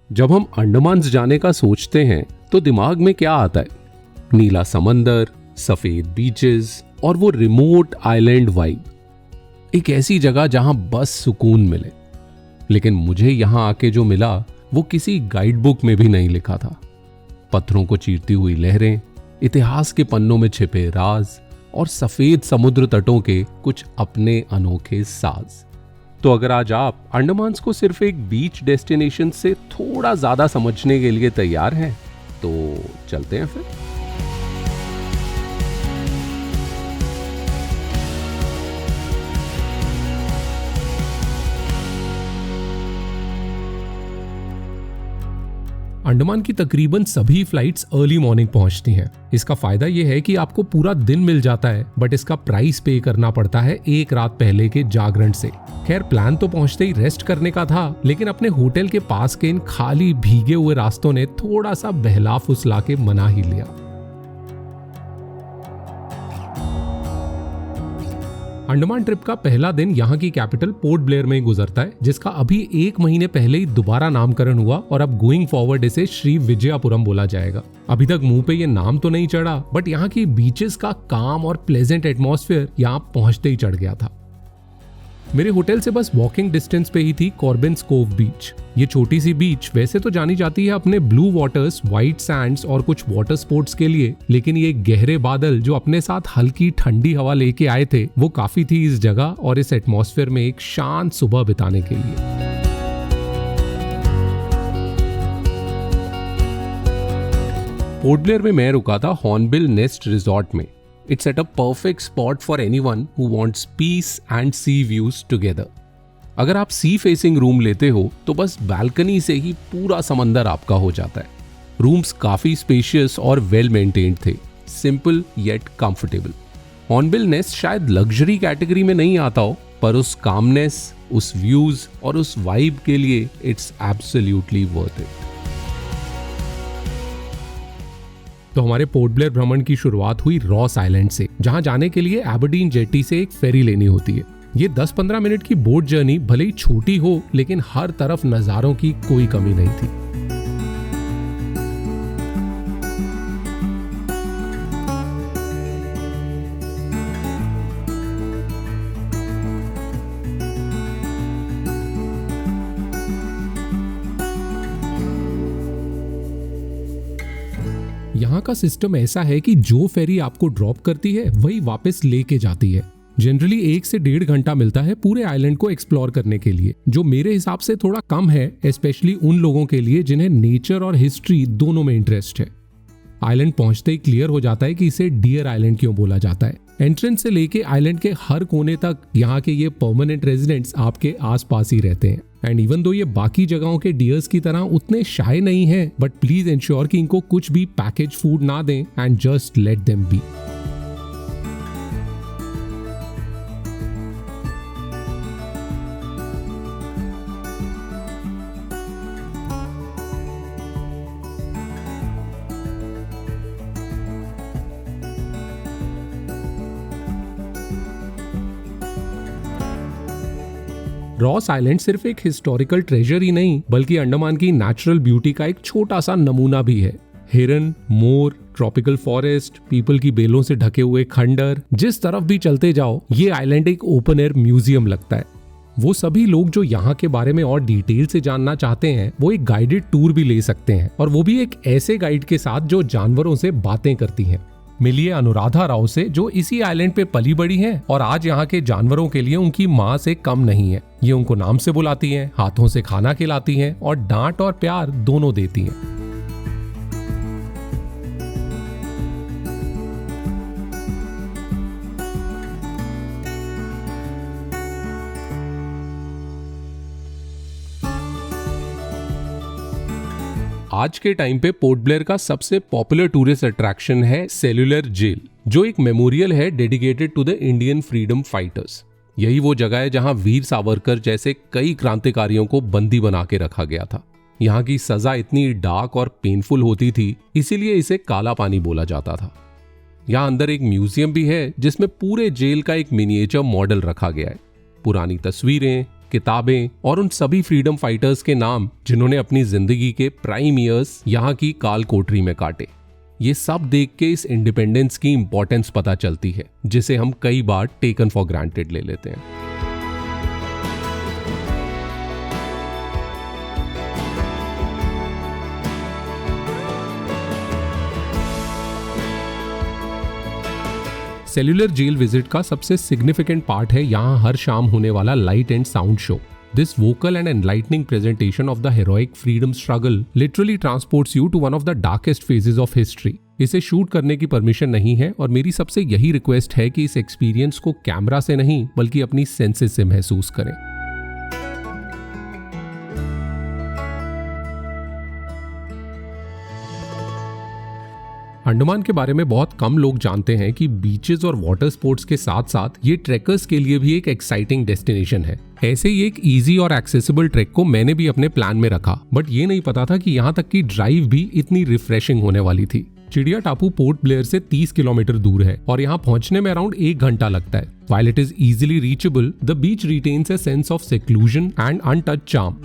जब हम अंडमान जाने का सोचते हैं तो दिमाग में क्या आता है? नीला समंदर, सफेद बीचेस और वो रिमोट आइलैंड वाइब। एक ऐसी जगह जहां बस सुकून मिले। लेकिन मुझे यहां आके जो मिला वो किसी गाइड बुक में भी नहीं लिखा था। पत्थरों को चीरती हुई लहरें, इतिहास के पन्नों में छिपे राज और सफेद समुद्र तटों के कुछ अपने अनोखे साज। तो अगर आज आप अंडमान को सिर्फ एक बीच डेस्टिनेशन से थोड़ा ज्यादा समझने के लिए तैयार हैं, तो चलते हैं फिर। अंडमान की तकरीबन सभी फ्लाइट्स अर्ली मॉर्निंग पहुंचती हैं। इसका फायदा यह है कि आपको पूरा दिन मिल जाता है, बट इसका प्राइस पे करना पड़ता है एक रात पहले के जागरण से। खैर, प्लान तो पहुंचते ही रेस्ट करने का था, लेकिन अपने होटल के पास के इन खाली भीगे हुए रास्तों ने थोड़ा सा बहला फुसला के मना ही लिया। अंडमान ट्रिप का पहला दिन यहाँ की कैपिटल पोर्ट ब्लेयर में ही गुजरता है, जिसका अभी 1 महीने पहले ही दोबारा नामकरण हुआ और अब गोइंग फॉरवर्ड इसे श्री विजयपुरम बोला जाएगा। अभी तक मुंह पे ये नाम तो नहीं चढ़ा, बट यहाँ की बीचेस का काम और प्लेजेंट एटमॉस्फेयर यहाँ पहुंचते ही चढ़ गया था। मेरे होटल से बस वॉकिंग डिस्टेंस पे ही थी कॉर्बिन्स कोव बीच। ये छोटी सी बीच वैसे तो जानी जाती है अपने ब्लू वाटर्स, व्हाइट सैंड्स और कुछ वाटर स्पोर्ट्स के लिए, लेकिन ये गहरे बादल जो अपने साथ हल्की ठंडी हवा लेके आए थे, वो काफी थी इस जगह और इस एटमॉस्फेयर में एक शांत सुबह बिताने के लिए। पोर्ट ब्लेयर में मैं रुका था हॉर्नबिल नेस्ट रिजॉर्ट में। It's at a perfect spot for anyone who wants peace and sea views together. अगर आप सी फेसिंग रूम लेते हो तो बस बालकनी से ही पूरा समंदर आपका हो जाता है। रूम्स काफी स्पेशियस और वेल मेंटेन्ड थे, simple yet comfortable. Hornbill nest शायद लग्जरी कैटेगरी में नहीं आता हो, पर उस कामनेस, उस व्यूज और उस वाइब के लिए इट्स एब्सोल्युटली वर्थ इट। तो हमारे पोर्ट ब्लेयर भ्रमण की शुरुआत हुई रॉस आइलैंड से, जहां जाने के लिए एबरडीन जेटी से एक फेरी लेनी होती है। ये 10-15 मिनट की बोट जर्नी भले ही छोटी हो, लेकिन हर तरफ नजारों की कोई कमी नहीं थी। यहाँ का सिस्टम ऐसा है कि जो फेरी आपको ड्रॉप करती है वही वापस लेके जाती है। जनरली 1 से 1.5 घंटा मिलता है पूरे आइलैंड को एक्सप्लोर करने के लिए, जो मेरे हिसाब से थोड़ा कम है, स्पेशली उन लोगों के लिए जिन्हें नेचर और हिस्ट्री दोनों में इंटरेस्ट है। आइलैंड पहुंचते ही क्लियर हो जाता है कि इसे डियर आइलैंड क्यों बोला जाता है। एंट्रेंस से लेके आइलैंड के हर कोने तक यहाँ के ये परमानेंट रेजिडेंट्स आपके आसपास ही रहते हैं। एंड इवन दो ये बाकी जगहों के डियर्स की तरह उतने शाय नहीं है, बट प्लीज इंश्योर कि इनको कुछ भी पैकेज फूड ना दें and just let them be. Ross island सिर्फ एक हिस्टोरिकल ट्रेजर ही नहीं, बल्कि अंडमान की नेचुरल ब्यूटी का एक छोटा सा नमूना भी है। हिरन, मोर, ट्रॉपिकल फॉरेस्ट, पीपल की बेलों से ढके हुए खंडर, जिस तरफ भी चलते जाओ ये आइलैंड एक ओपन एयर म्यूजियम लगता है। वो सभी लोग जो यहाँ के बारे में और डिटेल से जानना चाहते हैं, वो एक गाइडेड टूर भी ले सकते हैं, और वो भी एक ऐसे गाइड के साथ जो जानवरों से बातें करती हैं। मिलिए अनुराधा राव से, जो इसी आइलैंड पे पली बड़ी हैं और आज यहाँ के जानवरों के लिए उनकी माँ से कम नहीं है। ये उनको नाम से बुलाती हैं, हाथों से खाना खिलाती हैं और डांट और प्यार दोनों देती हैं। आज के टाइम पे पोर्ट ब्लेयर का सबसे पॉपुलर टूरिस्ट अट्रैक्शन है सेल्यूलर जेल, जो एक मेमोरियल है dedicated to the Indian freedom fighters. यही वो जगह है जहां वीर सावरकर जैसे कई क्रांतिकारियों को बंदी बना के रखा गया था। यहाँ की सजा इतनी डार्क और पेनफुल होती थी, इसीलिए इसे काला पानी बोला जाता था। यहाँ अंदर एक म्यूजियम भी है जिसमें पूरे जेल का एक मिनिएचर मॉडल रखा गया है। पुरानी तस्वीरें, किताबें और उन सभी फ्रीडम फाइटर्स के नाम जिन्होंने अपनी जिंदगी के प्राइम ईयर्स यहाँ की काल कोठरी में काटे। ये सब देख के इस इंडिपेंडेंस की इंपॉर्टेंस पता चलती है, जिसे हम कई बार टेकन फॉर ग्रांटेड ले लेते हैं। सेल्यूलर जेल विजिट का सबसे सिग्निफिकेंट पार्ट है यहाँ हर शाम होने वाला light and sound show. This vocal and enlightening presentation of the heroic freedom struggle literally transports you to one of the darkest phases of history. इसे शूट करने की परमिशन नहीं है और मेरी सबसे यही रिक्वेस्ट है कि इस एक्सपीरियंस को कैमरा से नहीं बल्कि अपनी सेंसेस से महसूस करें। अंडमान के बारे में बहुत कम लोग जानते हैं कि बीचेस और वाटर स्पोर्ट्स के साथ साथ ये ट्रैकर्स के लिए भी एक एक्साइटिंग डेस्टिनेशन है। ऐसे ही एक इजी और एक्सेसिबल ट्रैक को मैंने भी अपने प्लान में रखा, बट ये नहीं पता था कि यहाँ तक की ड्राइव भी इतनी रिफ्रेशिंग होने वाली थी। चिड़िया टापू पोर्ट ब्लेयर से 30 किलोमीटर दूर है और यहाँ पहुंचने में अराउंड 1 घंटा लगता है। While it is easily reachable, the beach retains a sense of seclusion and untouched charm.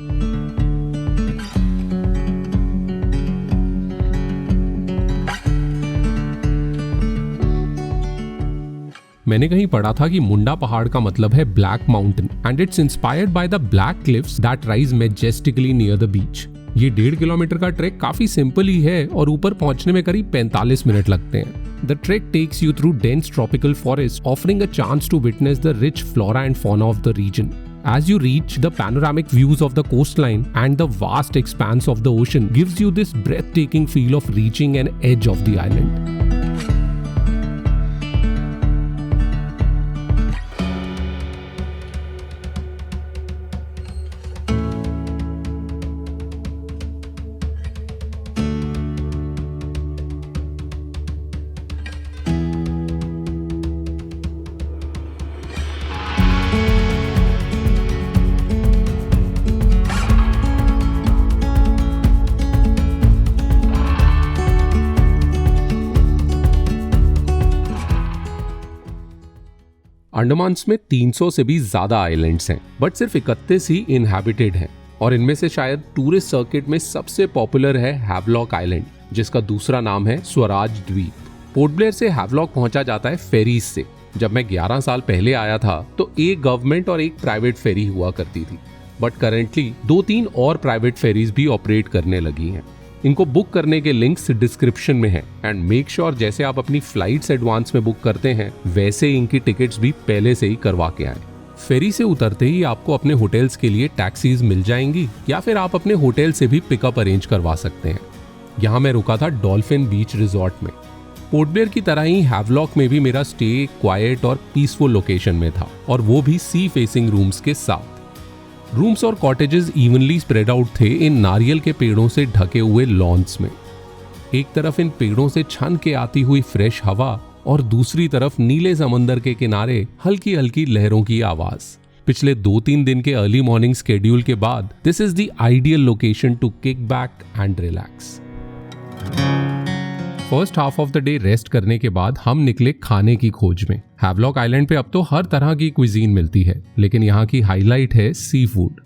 मैंने कहीं पढ़ा था कि मुंडा पहाड़ का मतलब है black mountain and it's inspired by the black cliffs that rise majestically near the beach. ये 1.5 किलोमीटर का ट्रैक काफी सिंपल ही है और ऊपर पहुंचने में करीब 45 मिनट लगते हैं। The track takes you through dense tropical forest, offering a chance to witness the rich flora and fauna of the region. As you reach, the panoramic views of the coastline and the vast expanse of the ocean gives you this breathtaking feel of reaching an edge of the island. Andaman में 300 से भी ज्यादा islands हैं, but सिर्फ 31 ही inhabited हैं और इनमें से शायद टूरिस्ट सर्किट में सबसे पॉपुलर है हैवलॉक आइलैंड, जिसका दूसरा नाम है स्वराज द्वीप। पोर्ट ब्लेयर से हैवलॉक पहुंचा जाता है फेरीज से। जब मैं 11 साल पहले आया था तो एक गवर्नमेंट और एक प्राइवेट फेरी हुआ करती थी, बट करेंटली 2-3 और प्राइवेट फेरीज भी ऑपरेट करने लगी हैं। इनको बुक करने के लिंक्स डिस्क्रिप्शन में हैं एंड मेक श्योर जैसे आप अपनी फ्लाइट्स एडवांस में बुक करते हैं वैसे इनकी टिकट्स भी पहले से ही करवा के आएं। फेरी से उतरते ही आपको अपने होटल्स के लिए टैक्सीज मिल जाएंगी या फिर आप अपने होटल से भी पिकअप अरेंज करवा सकते हैं। यहाँ मैं रुका था डॉल्फिन बीच रिजॉर्ट में। पोर्ट ब्लेयर की तरह ही हैवलॉक में भी मेरा स्टे क्वाइट और पीसफुल लोकेशन में था और वो भी सी फेसिंग रूम्स के साथ। रूम्स और कॉटेजेस इवनली स्प्रेड आउट थे इन नारियल के पेड़ों से ढके हुए लॉन्स में। एक तरफ इन पेड़ों से छन के आती हुई फ्रेश हवा और दूसरी तरफ नीले समंदर के किनारे हल्की हल्की लहरों की आवाज। पिछले 2-3 दिन के अर्ली मॉर्निंग स्केड्यूल के बाद this is the ideal location to kick back and relax. First half of the day rest करने के बाद हम निकले खाने की खोज में। हैवलॉक आइलैंड पे अब तो हर तरह की क्विजीन मिलती है, लेकिन यहाँ की हाईलाइट है seafood.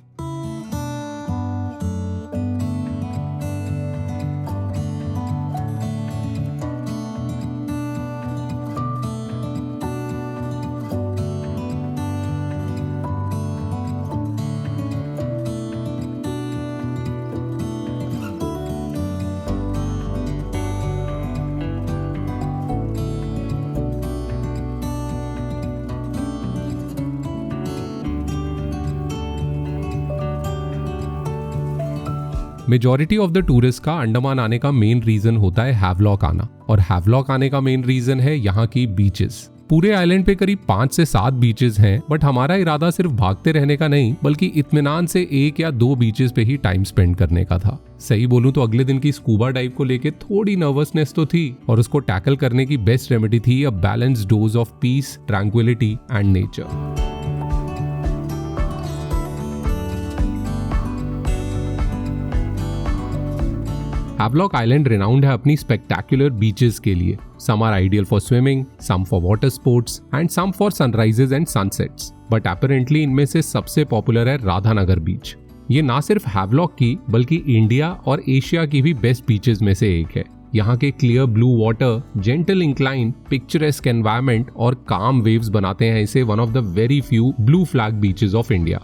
Majority of the tourist का अंडमान आने का मेन रीजन होता है हैवलॉक आना, और हैवलॉक आने का मेन रीजन है यहाँ की बीचेस। पूरे आइलैंड पे करीब 5 से 7 बीचेस हैं, बट हमारा इरादा सिर्फ भागते रहने का नहीं बल्कि इत्मीनान से 1 या 2 बीचेस पे ही टाइम स्पेंड करने का था। सही बोलूं तो अगले दिन की स्कूबा डाइव को लेके थोड़ी नर्वसनेस तो थी, और उसको टैकल करने की बेस्ट रेमेडी थी a balanced dose of peace, tranquility and nature. Havelock Island renowned है अपनी स्पेक्टेक्युलर बीचेस के लिए. Some are ideal for swimming, some for water sports and some for sunrises and sunsets. But apparently इनमें से सबसे पॉपुलर है राधानगर बीच. ये ना सिर्फ हैवलॉक की बल्कि इंडिया और एशिया की भी बेस्ट बीचेस में से एक है. यहाँ के clear blue water, gentle incline, picturesque environment और काम वेव्स बनाते हैं इसे one of the very few blue flag beaches of India.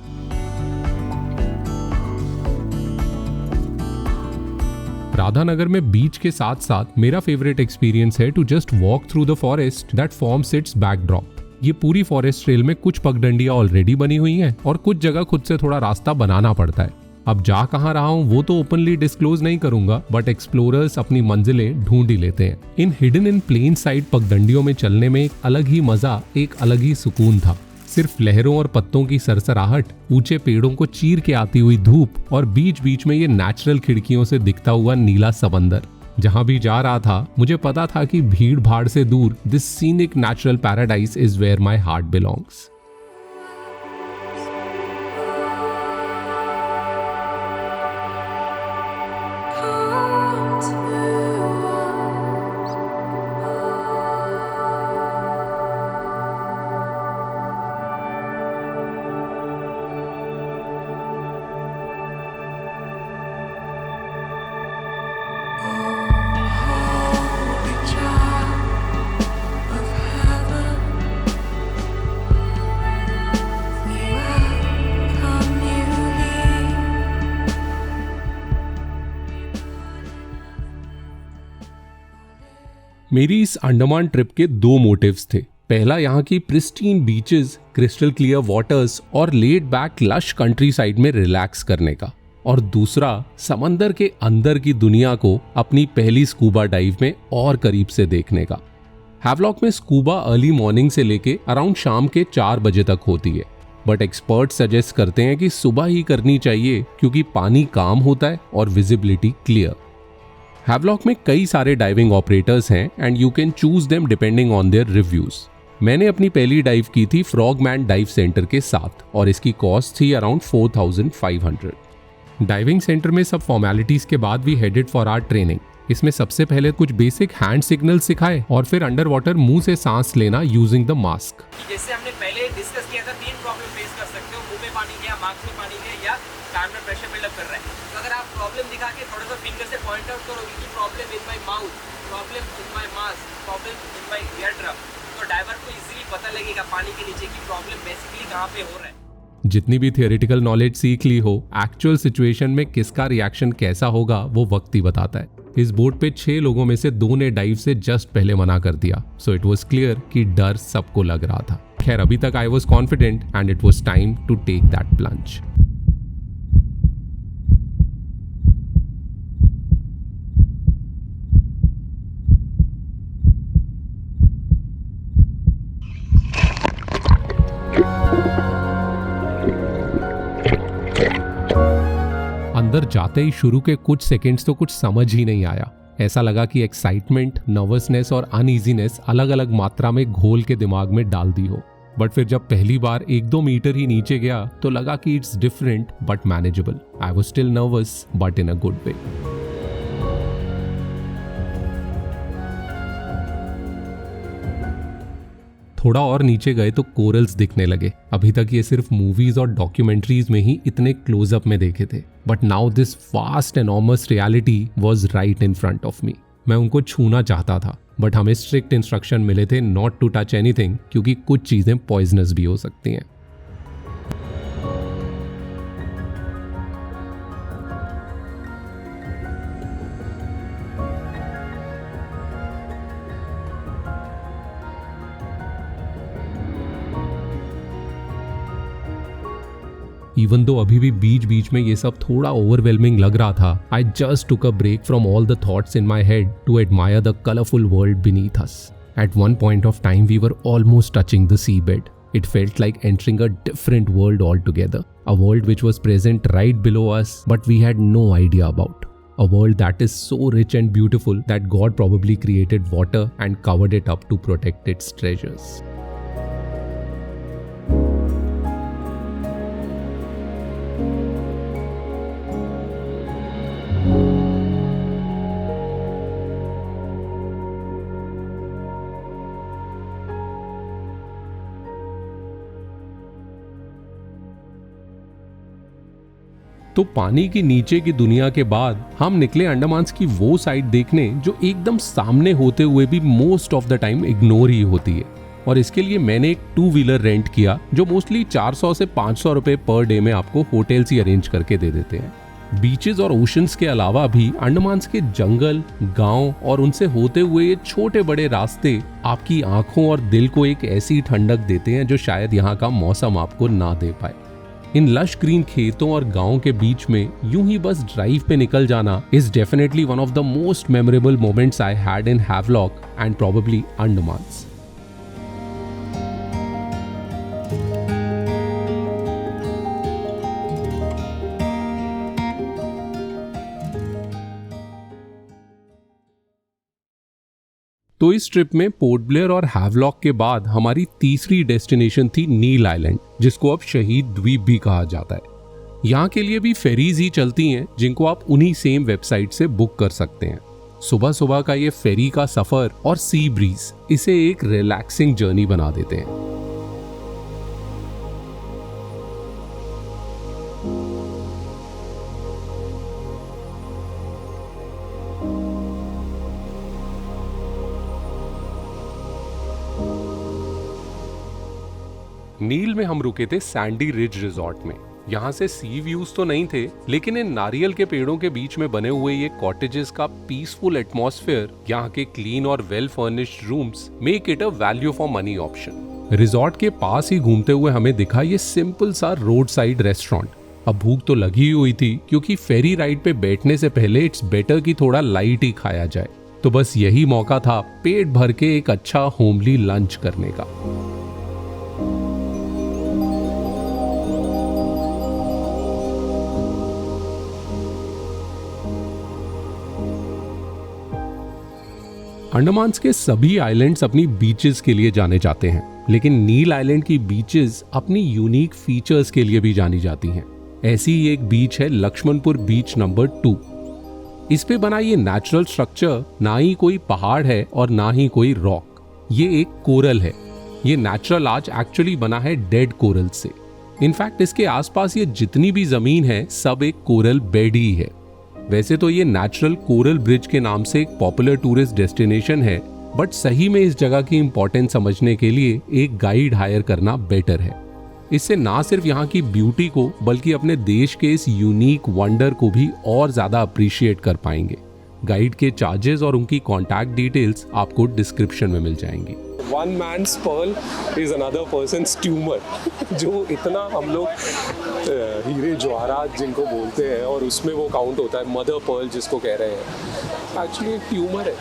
Radhanagar में बीच के साथ साथ मेरा फेवरेट एक्सपीरियंस है to just walk through the forest that forms its backdrop. ये पूरी फॉरेस्ट ट्रेल में कुछ पगडंडियां ऑलरेडी बनी हुई हैं और कुछ जगह खुद से थोड़ा रास्ता बनाना पड़ता है. अब जा कहाँ रहा हूँ वो तो ओपनली डिस्क्लोज नहीं करूंगा, बट एक्सप्लोरर्स अपनी मंजिलें ढूंढ ही लेते हैं. इन हिडन इन प्लेन साइड पगडंडियों में चलने में एक अलग ही मजा, एक अलग ही सुकून था. सिर्फ लहरों और पत्तों की सरसराहट, ऊंचे पेड़ों को चीर के आती हुई धूप और बीच बीच में ये नेचुरल खिड़कियों से दिखता हुआ नीला समंदर. जहां भी जा रहा था मुझे पता था कि भीड़ भाड़ से दूर this scenic natural paradise is where my heart belongs. मेरी इस अंडमान ट्रिप के दो मोटिव्स थे. पहला यहाँ की pristine beaches, crystal clear waters और laid back lush countryside में रिलैक्स करने का, और दूसरा समंदर के अंदर की दुनिया को अपनी पहली स्कूबा डाइव में और करीब से देखने का. हैवलॉक में स्कूबा अर्ली मॉर्निंग से लेके अराउंड शाम के 4 बजे तक होती है, बट एक्सपर्ट सजेस्ट करते हैं कि सुबह ही करनी चाहिए क्योंकि पानी काम होता है और विजिबिलिटी क्लियर. हैवलॉक में कई सारे डाइविंग ऑपरेटर्स हैं and you can choose them depending on their reviews. मैंने अपनी पहली डाइव की थी फ्रॉगमैन डाइव सेंटर के साथ और इसकी कॉस्ट थी अराउंड 4500. डाइविंग सेंटर में सब फॉर्मेलिटीज के बाद we headed for our training. इसमें सबसे पहले कुछ बेसिक हैंड सिग्नल सिखाए और फिर अंडर वाटर मुंह से सांस लेना यूजिंग द मास्क. जैसे हमने पहले डिस्कस किया था, 3 प्रॉब्लम फेस कर सकते हो. मुंह में पानी गया, मास्क में पानी गया, या कान में प्रेशर बिल्डअप कर रहा है. तो अगर आप प्रॉब्लम दिखा के थोड़ा सा फिंगर से पॉइंट आउट करोगे कि problem in my mouth, problem in my mask, problem in my ear drum, तो डाइवर को इजीली पता लगेगा पानी के नीचे की प्रॉब्लम बेसिकली कहाँ पे हो रहा है. जितनी भी थियोरेटिकल नॉलेज सीख ली हो, एक्चुअल सिचुएशन में किसका रिएक्शन कैसा होगा वो वक्त ही बताता है. इस बोट पे 6 लोगों में से 2 ने डाइव से जस्ट पहले मना कर दिया, सो इट वाज क्लियर कि डर सबको लग रहा था. खैर अभी तक I was confident and it was time to take that plunge. अंदर जाते ही शुरू के कुछ सेकंड्स तो कुछ समझ ही नहीं आया. ऐसा लगा कि एक्साइटमेंट, नर्वसनेस और अनईजीनेस अलग अलग मात्रा में घोल के दिमाग में डाल दी हो. बट फिर जब पहली बार 1-2 मीटर ही नीचे गया तो लगा कि it's different but manageable. I was still nervous but in a good way. थोड़ा और नीचे गए तो कोरल्स दिखने लगे. अभी तक ये सिर्फ मूवीज और डॉक्यूमेंट्रीज में ही इतने क्लोजअप में देखे थे, but now this vast enormous reality was right in front of me. मैं उनको छूना चाहता था, बट हमें स्ट्रिक्ट इंस्ट्रक्शन मिले थे नॉट टू टच एनीथिंग क्योंकि कुछ चीजें पॉइजनस भी हो सकती हैं. इवन दो अभी भी बीच बीच में ये सब थोड़ा ओवरवेलमिंग लग रहा था, I just took a break from all the thoughts in my head to admire the colourful world beneath us. At one point of time, we were almost touching the seabed. It felt like entering a different world altogether. A world which was present right below us, but we had no idea about. A world that is so rich and beautiful that God probably created water and covered it up to protect its treasures. तो पानी की नीचे की दुनिया के बाद हम निकले अंडमान की वो साइड देखने जो एकदम सामने होते हुए भी most of the time ignore ही होती है। और इसके लिए मैंने एक 2 व्हीलर रेंट किया जो मोस्टली 400 से 500 रुपए पर डे में आपको होटल्स ही अरेंज करके दे देते हैं। बीचेस और ओशंस के अलावा भी अंडमान के जंगल, गांव और उनसे होते हुए ये छोटे बड़े रास्ते आपकी आंखों और दिल को एक ऐसी ठंडक देते हैं जो शायद यहाँ का मौसम आपको ना दे पाए। इन लश ग्रीन खेतों और गांव के बीच में यूं ही बस ड्राइव पे निकल जाना is definitely one of the most memorable moments I had in Havelock and probably Andaman. तो इस ट्रिप में पोर्ट ब्लेयर और हैवलॉक के बाद हमारी तीसरी डेस्टिनेशन थी नील आइलैंड, जिसको अब शहीद द्वीप भी कहा जाता है। यहाँ के लिए भी फेरीज ही चलती हैं जिनको आप उन्हीं सेम वेबसाइट से बुक कर सकते हैं। सुबह सुबह का ये फेरी का सफर और सी ब्रीज इसे एक रिलैक्सिंग जर्नी बना देते हैं। नील में हम रुके थे सैंडी रिज रिजॉर्ट में। यहाँ से सी व्यूज तो नहीं थे, लेकिन इन नारियल के पेड़ों के बीच में बने हुए ये कॉटेजेस का पीसफुल एटमॉस्फेयर, यहाँ के क्लीन और well furnished rooms make it a value for money option. Resort के पास ही घूमते हुए हमें दिखा ये सिंपल सा रोड साइड रेस्टोरेंट। अब भूख तो लगी हुई थी, क्योंकि फेरी राइड पे बैठने से पहले इट्स बेटर कि थोड़ा लाइट ही खाया जाए। तो बस यही मौका था पेट भर के एक अच्छा होमली लंच करने का। अंडमान के सभी आइलैंड्स अपनी बीचेस के लिए जाने जाते हैं, लेकिन नील आइलैंड की बीचेस अपनी यूनिक फीचर्स के लिए भी जानी जाती हैं। ऐसी ही एक बीच है लक्ष्मणपुर बीच नंबर 2। इस पे बना ये नेचुरल स्ट्रक्चर ना ही कोई पहाड़ है और ना ही कोई रॉक, ये एक कोरल है। ये नेचुरल आर्च एक्चुअली बना है डेड कोरल से। इनफैक्ट इसके आसपास ये जितनी भी जमीन है सब एक कोरल बेड ही है। वैसे तो ये नेचुरल कोरल ब्रिज के नाम से एक पॉपुलर टूरिस्ट डेस्टिनेशन है, बट सही में इस जगह की इंपॉर्टेंस समझने के लिए एक गाइड हायर करना बेटर है। इससे ना सिर्फ यहाँ की ब्यूटी को बल्कि अपने देश के इस यूनिक वंडर को भी और ज्यादा अप्रिशिएट कर पाएंगे। गाइड के चार्जेस और उनकी कॉन्टैक्ट डिटेल्स आपको डिस्क्रिप्शन में मिल जाएंगी। One man's pearl is another person's tumour, जो इतना हम लोग हीरे जवाहरात जिनको बोलते हैं और उसमें वो काउंट होता है, मदर पर्ल जिसको कह रहे हैं, एक्चुअली ट्यूमर है।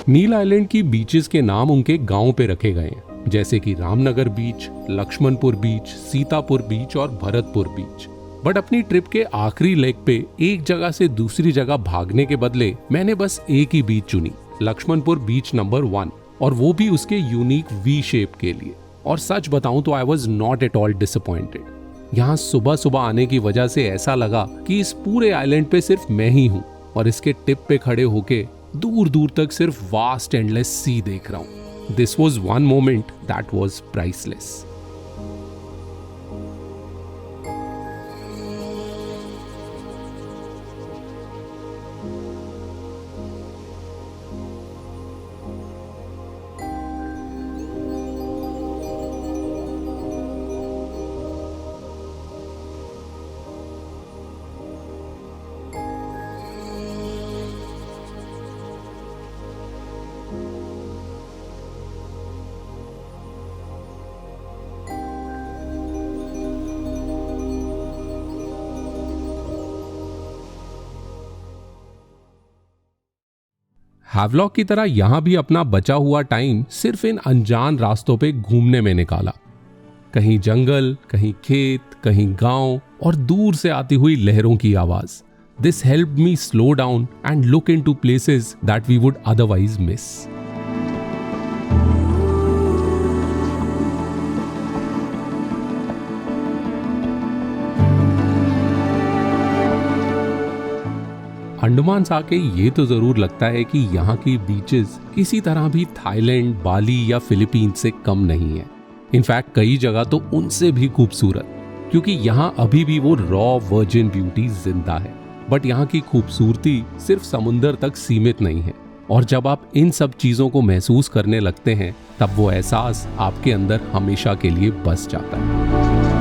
नील आइलैंड की बीचेस के नाम उनके गांव पे रखे गए हैं, जैसे कि रामनगर बीच, लक्ष्मणपुर बीच, सीतापुर बीच और भरतपुर बीच। बट अपनी ट्रिप के आखिरी लेग पे एक जगह से दूसरी जगह भागने के बदले मैंने बस एक ही बीच चुनी, लक्ष्मणपुर बीच नंबर 1, और वो भी उसके यूनिक वी शेप के लिए। और सच बताऊं तो I was not at all disappointed. यहाँ सुबह सुबह आने की वजह से ऐसा लगा कि इस पूरे आइलैंड पे सिर्फ मैं ही हूँ और इसके टिप पे खड़े होके दूर दूर तक सिर्फ वास्ट एंडलेस सी देख रहा हूँ। This was one moment that was priceless. Havelock की तरह यहां भी अपना बचा हुआ टाइम सिर्फ इन अनजान रास्तों पे घूमने में निकाला। कहीं जंगल, कहीं खेत, कहीं गांव और दूर से आती हुई लहरों की आवाज। This helped me slow down and look into places that we would otherwise miss. Andaman आके ये तो जरूर लगता है कि यहाँ की बीचेस किसी तरह भी थाईलैंड, बाली या फिलीपींस से कम नहीं है। इनफैक्ट कई जगह तो उनसे भी खूबसूरत। क्योंकि यहाँ अभी भी वो रॉ वर्जिन ब्यूटी जिंदा है। बट यहाँ की खूबसूरती सिर्फ समुंदर तक सीमित नहीं है, और जब आप इन सब चीजों को महसूस करने लगते हैं तब वो एहसास आपके अंदर हमेशा के लिए बस जाता है।